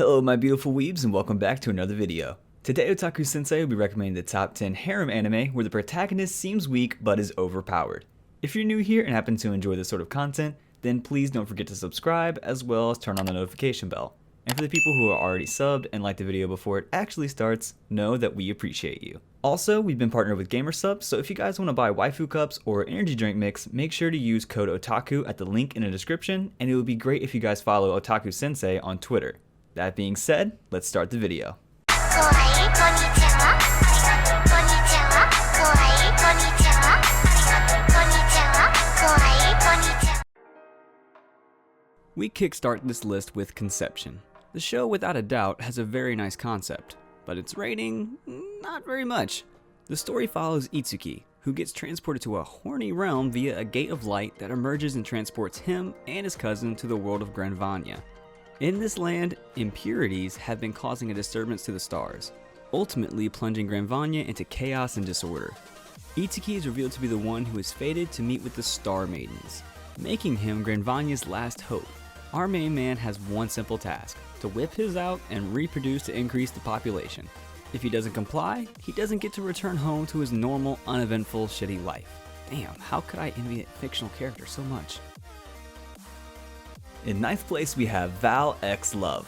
Hello my beautiful weebs and welcome back to another video. Today Otaku Sensei will be recommending the top 10 harem anime where the protagonist seems weak but is overpowered. If you're new here and happen to enjoy this sort of content, then please don't forget to subscribe as well as turn on the notification bell. And for the people who are already subbed and like the video before it actually starts, know that we appreciate you. Also, we've been partnered with 𝐿ᴏᴜ, so if you guys want to buy waifu cups or energy drink mix, make sure to use code OTAKU at the link in the description, and it would be great if you guys follow Otaku Sensei on Twitter. That being said, let's start the video. We kickstart this list with Conception. The show, without a doubt, has a very nice concept, but its rating, not very much. The story follows Itsuki, who gets transported to a horny realm via a gate of light that emerges and transports him and his cousin to the world of 𝐴ᴛᴜᴜ. In this land, impurities have been causing a disturbance to the stars, ultimately plunging 𝐴ᴛᴜᴜ into chaos and disorder. Itsuki is revealed to be the one who is fated to meet with the Star Maidens, making him 𝐴ᴛᴜᴜ's last hope. Our main man has one simple task, to whip his out and reproduce to increase the population. If he doesn't comply, he doesn't get to return home to his normal, uneventful, shitty life. Damn, how could I envy a fictional character so much? In 9th place we have Val X Love.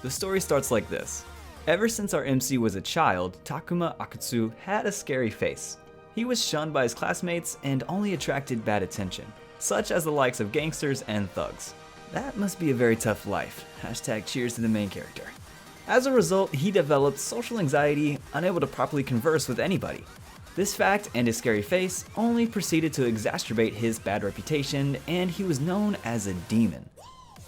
The story starts like this. Ever since our MC was a child, Takuma Akutsu had a scary face. He was shunned by his classmates and only attracted bad attention, such as the likes of gangsters and thugs. That must be a very tough life. Hashtag cheers to the main character. As a result, he developed social anxiety, unable to properly converse with anybody. This fact and his scary face only proceeded to exacerbate his bad reputation, and he was known as a demon.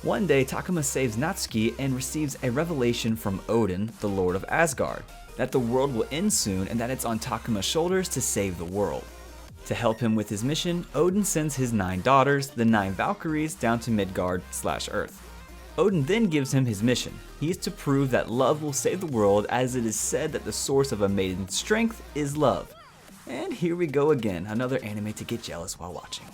One day, Takuma saves Natsuki and receives a revelation from Odin, the Lord of Asgard, that the world will end soon and that it's on Takuma's shoulders to save the world. To help him with his mission, Odin sends his 9 daughters, the 9 Valkyries, down to Midgard/Earth. Odin then gives him his mission. He is to prove that love will save the world, as it is said that the source of a maiden's strength is love. And here we go again, another anime to get jealous while watching.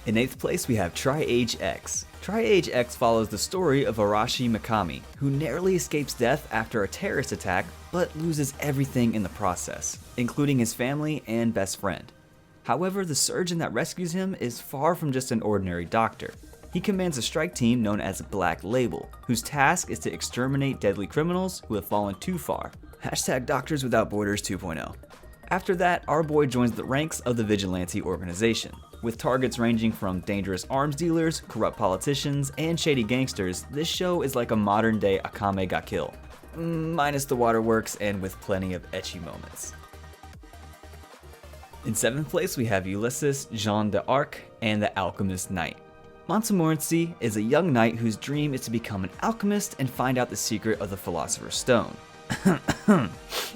In 8th place we have Triage X. Triage X follows the story of Arashi Mikami, who narrowly escapes death after a terrorist attack, but loses everything in the process, including his family and best friend. However, the surgeon that rescues him is far from just an ordinary doctor. He commands a strike team known as Black Label, whose task is to exterminate deadly criminals who have fallen too far. Hashtag Doctors Without Borders 2.0. After that, our boy joins the ranks of the vigilante organization. With targets ranging from dangerous arms dealers, corrupt politicians, and shady gangsters, this show is like a modern day Akame ga Kill, minus the waterworks and with plenty of ecchi moments. In 7th place we have Ulysses John the Arc and the Alchemist Knight. Montmorency is a young knight whose dream is to become an alchemist and find out the secret of the Philosopher's Stone.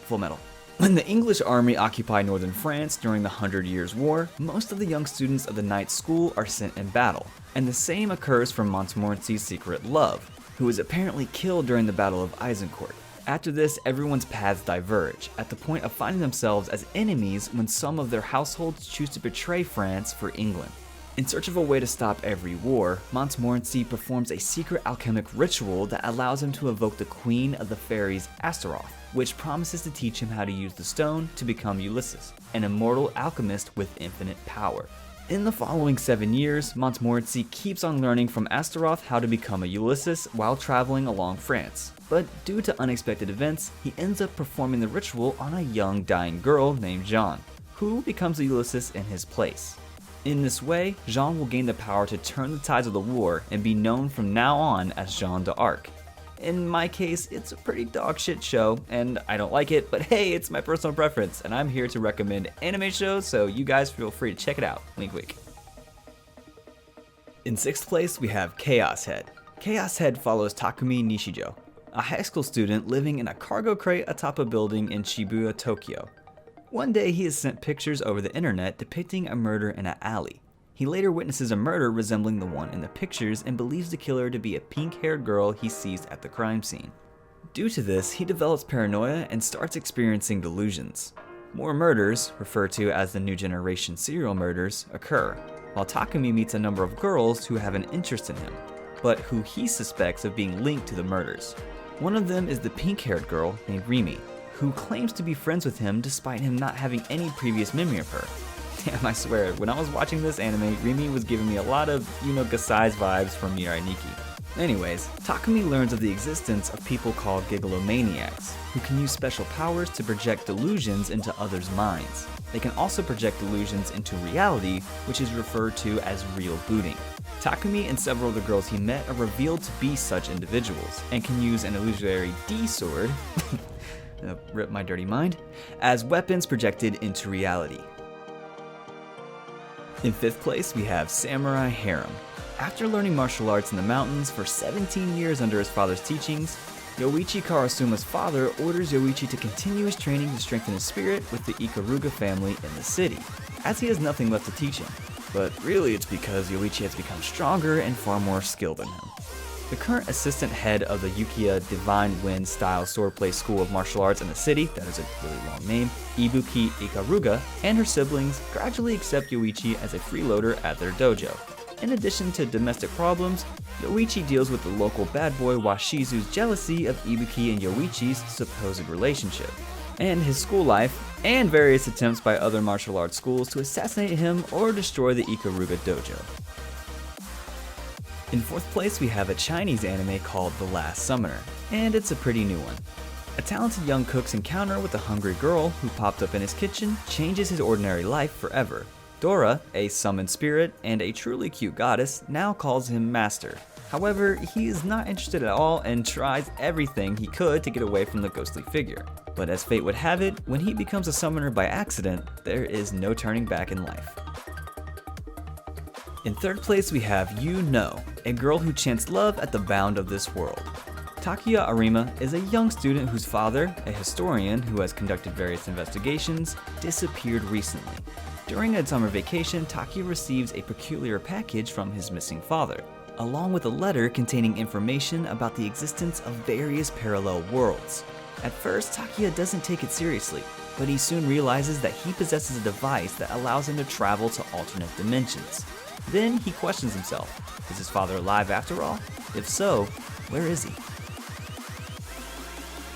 Full Metal. When the English army occupied northern France during the 100 Years' War, most of the young students of the knight's school are sent in battle, and the same occurs for Montmorency's secret love, who is apparently killed during the Battle of Azincourt. After this, everyone's paths diverge, at the point of finding themselves as enemies when some of their households choose to betray France for England. In search of a way to stop every war, Montmorency performs a secret alchemic ritual that allows him to evoke the queen of the fairies, Astaroth, which promises to teach him how to use the stone to become Ulysses, an immortal alchemist with infinite power. In the following 7 years, Montmorency keeps on learning from Astaroth how to become a Ulysses while traveling along France. But due to unexpected events, he ends up performing the ritual on a young dying girl named Jeanne, who becomes a Ulysses in his place. In this way, Jeanne will gain the power to turn the tides of the war and be known from now on as Jeanne d'Arc. In my case, it's a pretty dog shit show, and I don't like it, but hey, it's my personal preference, and I'm here to recommend anime shows, so you guys feel free to check it out. Wink wink. In 6th place, we have Chaos Head. Chaos Head follows Takumi Nishijo, a high school student living in a cargo crate atop a building in Shibuya, Tokyo. One day he is sent pictures over the internet depicting a murder in an alley. He later witnesses a murder resembling the one in the pictures and believes the killer to be a pink-haired girl he sees at the crime scene. Due to this, he develops paranoia and starts experiencing delusions. More murders, referred to as the new generation serial murders, occur, while Takumi meets a number of girls who have an interest in him. but who he suspects of being linked to the murders. One of them is the pink-haired girl named Rimi, who claims to be friends with him despite him not having any previous memory of her. Damn, I swear, when I was watching this anime, Rimi was giving me a lot of 𝐴ᴇᴜ vibes from Mirai Nikki. Anyways, Takumi learns of the existence of people called gigalomaniacs, who can use special powers to project delusions into others' minds. They can also project delusions into reality, which is referred to as real booting. Takumi and several of the girls he met are revealed to be such individuals, and can use an illusory D-sword, rip my dirty mind, as weapons projected into reality. In 5th place, we have Samurai Harem. After learning martial arts in the mountains for 17 years under his father's teachings, Yoichi Karasuma's father orders Yoichi to continue his training to strengthen his spirit with the 𝐒ᴜ family in the city, as he has nothing left to teach him. But really it's because Yoichi has become stronger and far more skilled than him. The current assistant head of the Ukiya Divine Wind style swordplay school of martial arts in the city, that is a really long name, Ibuki Ikaruga, and her siblings gradually accept Yoichi as a freeloader at their dojo. In addition to domestic problems, Yoichi deals with the local bad boy Washizu's jealousy of Ibuki and Yoichi's supposed relationship, and his school life, and various attempts by other martial arts schools to assassinate him or destroy the 𝐒ᴜ dojo. In 4th place, we have a Chinese anime called The Last Summoner, and it's a pretty new one. A talented young cook's encounter with a hungry girl who popped up in his kitchen changes his ordinary life forever. Dora, a summoned spirit and a truly cute goddess, now calls him master. However, he is not interested at all and tries everything he could to get away from the ghostly figure. But as fate would have it, when he becomes a summoner by accident, there is no turning back in life. In 3rd place, we have You Know, a girl who chants love at the bound of this world. Takuya Arima is a young student whose father, a historian who has conducted various investigations, disappeared recently. During a summer vacation, Takuya receives a peculiar package from his missing father, along with a letter containing information about the existence of various parallel worlds. At first, Takuya doesn't take it seriously, but he soon realizes that he possesses a device that allows him to travel to alternate dimensions. Then he questions himself, is his father alive after all? If so, where is he?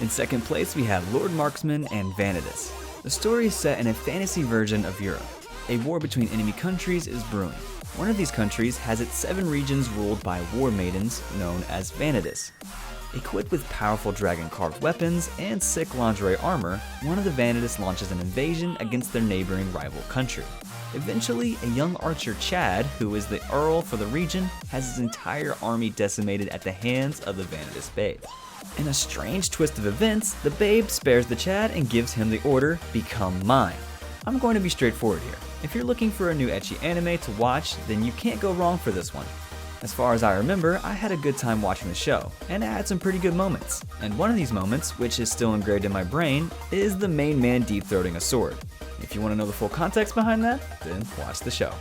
In 2nd place, we have Lord Marksman and Vanitas. The story is set in a fantasy version of Europe. A war between enemy countries is brewing. One of these countries has its 7 regions ruled by war maidens known as Vanitas. Equipped with powerful dragon-carved weapons and sick lingerie armor, one of the Vanitas launches an invasion against their neighboring rival country. Eventually, a young archer Chad, who is the Earl for the region, has his entire army decimated at the hands of the Vanitas babe. In a strange twist of events, the babe spares the Chad and gives him the order, "Become mine." I'm going to be straightforward here. If you're looking for a new ecchi anime to watch, then you can't go wrong for this one. As far as I remember, I had a good time watching the show, and it had some pretty good moments. And one of these moments, which is still engraved in my brain, is the main man deep-throating a sword. If you want to know the full context behind that, then watch the show.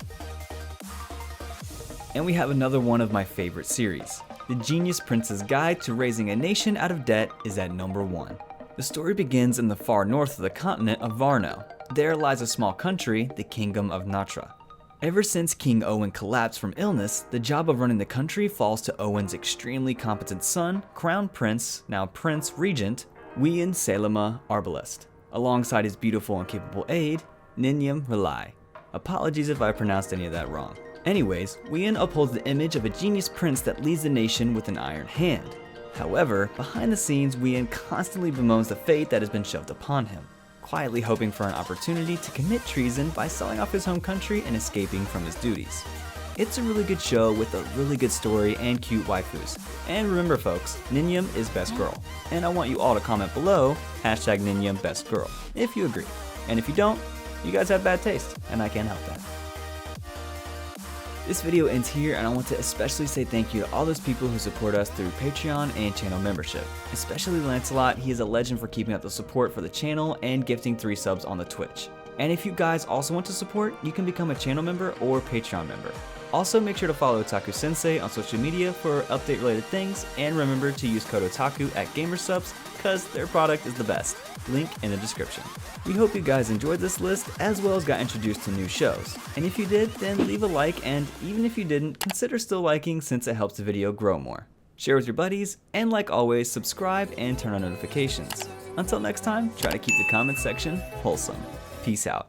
And we have another one of my favorite series. The Genius Prince's Guide to Raising a Nation Out of Debt is at number 1. The story begins in the far north of the continent of Varno. There lies a small country, the Kingdom of Natra. Ever since King Owen collapsed from illness, the job of running the country falls to Owen's extremely competent son, Crown Prince, now Prince Regent, 𝐿ᴜsᴜ Arbalest, alongside his beautiful and capable aide, 𝐵ᴜ. Apologies if I pronounced any of that wrong. Anyways, 𝐿ᴜ upholds the image of a genius prince that leads the nation with an iron hand. However, behind the scenes, 𝐿ᴜ constantly bemoans the fate that has been shoved upon him, quietly hoping for an opportunity to commit treason by selling off his home country and escaping from his duties. It's a really good show with a really good story and cute waifus. And remember folks, 𝐿ᴜ is best girl. And I want you all to comment below, #𝐿ᴜ best girl, if you agree. And if you don't, you guys have bad taste, and I can't help that. This video ends here, and I want to especially say thank you to all those people who support us through Patreon and channel membership. Especially Lancelot, he is a legend for keeping up the support for the channel and gifting 3 subs on the Twitch. And if you guys also want to support, you can become a channel member or Patreon member. Also, make sure to follow Otaku Sensei on social media for update related things, and remember to use code Otaku at GamerSubs, cause their product is the best. Link in the description. We hope you guys enjoyed this list, as well as got introduced to new shows. And if you did, then leave a like, and even if you didn't, consider still liking since it helps the video grow more. Share with your buddies, and like always, subscribe and turn on notifications. Until next time, try to keep the comments section wholesome. Peace out.